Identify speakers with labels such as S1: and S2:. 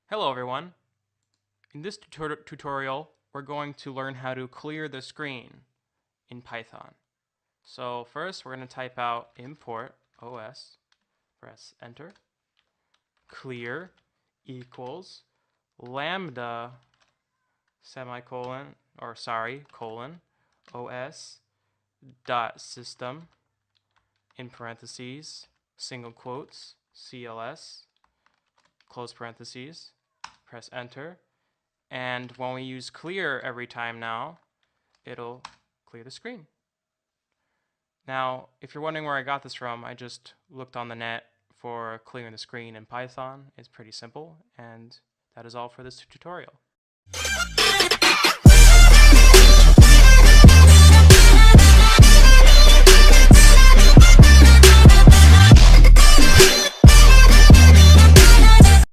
S1: Hello everyone. In this tutorial, we're going to learn how to clear the screen in Python. So first, we're going to type out import OS, press enter, clear equals lambda semicolon, colon, OS dot system in parentheses, single quotes, CLS, close parentheses, press enter. And when we use clear every time now, it'll clear the screen. Now, if you're wondering where I got this from, I just looked on the net for clearing the screen in Python. It's pretty simple, and that is all for this tutorial.